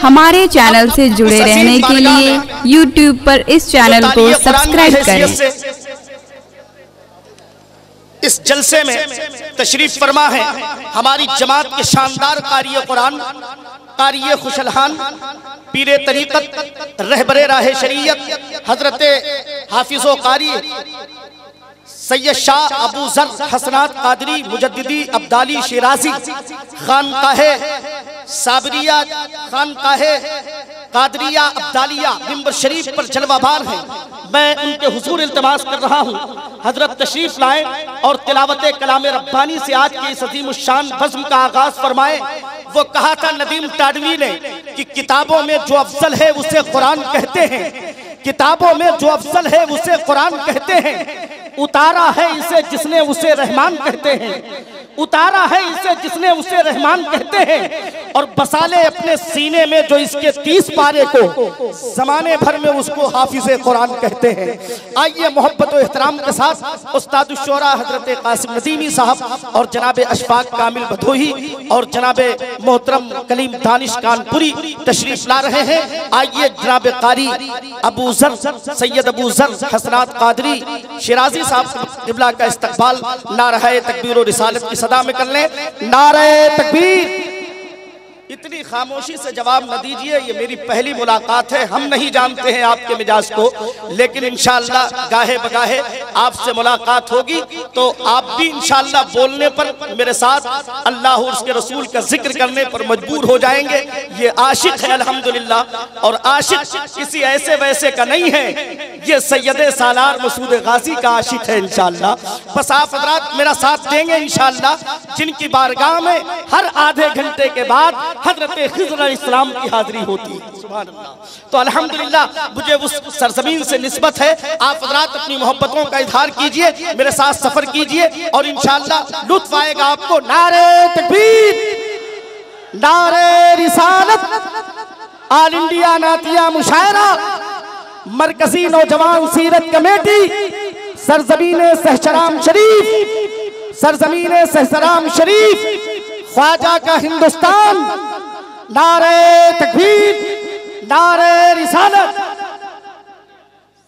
हमारे चैनल से जुड़े रहने के लिए YouTube पर इस चैनल को सब्सक्राइब करें। इस जलसे में तशरीफ फरमा है हमारी जमात के शानदार कारी कुरान, कारी खुशलहान, पीरे तरीक़त, रहबरे राह शरीयत, हजरत हाफिज़ो कारी सैयद शाह अबू ज़र हसनात कादरी मुजद्दिदी अब्दाली शिराजी, खानकाहे साबरिया, खानकाहे कादरिया अब्दालिया मिंबर शरीफ पर जलवाबार हैं। मैं उनके हुजूर इल्तिमास कर रहा हूँ हजरत तशरीफ लाएं और तिलावत कलाम रब्बानी से आज के इस अजीम शान बज़्म का आगाज फरमाएं। वो कहा था नदीम टाडवी ने कि किताबों में जो अफजल है उसे कुरान कहते हैं, किताबों में जो अफजल है उसे कुरान कहते हैं, उतारा है इसे जिसने उसे रहमान कहते हैं, उतारा है इसे जिसने उसे रहमान कहते हैं, और बसाले अपने सीने में जो इसके 30 पारे को जमाने भर में उसको हाफिज़े कुरान कहते हैं। आइए मोहब्बत और एहतराम के साथ उस्ताद शुरा हजरत कासिम नदीमी साहब और जनाब अशफाक कामिल भदोही और जनाब मोहतरम कलीम दानिश कानपुरी तशरीफ ला रहे हैं। आइए जनाब कारी अबू ज़र सैयद अबू ज़र हसनात कादरी शिराजी साहब क़िबला का इस्तकबाल नारे तकबीर और रिसालत की सदा में कर लें। नारे तकबीर। इतनी खामोशी से जवाब न दीजिए, ये मेरी पहली मुलाकात है, हम नहीं जानते हैं आपके मिजाज को, लेकिन इंशाअल्लाह गाहे बगाहे आपसे मुलाकात होगी तो आप भी इंशाअल्लाह बोलने पर मेरे साथ अल्लाह और उसके रसूल का जिक्र करने पर मजबूर हो जाएंगे। ये आशिक है अल्हम्दुलिल्लाह, और आशिक किसी ऐसे वैसे का नहीं है, ये सैयद सालार मसूद गाजी का आशिक है इंशाअल्लाह। बस आप हज़रात मेरा साथ देंगे इंशाअल्लाह, जिनकी बारगाह में हर आधे घंटे के बाद हजरत खिज़र अलैहिस्सलाम की हाजिरी होती है। सुभान अल्लाह। तो अल्हम्दुलिल्लाह मुझे उस सरजमीन से निस्बत है। आप हज़रात अपनी मोहब्बतों का इजहार कीजिए, मेरे साथ सफर कीजिए और इंशाअल्लाह लुत्फ आएगा आपको। नारे तकबीर, नारे रिसालत, ऑल इंडिया नातिया मुशायरा, मरकजी नौजवान सीरत कमेटी, सरजमीन सहसराम शरीफ, सरजमीन सहसराम शरीफ, ख्वाजा का हिंदुस्तान। नारे तकबीर, नारे रिसालत।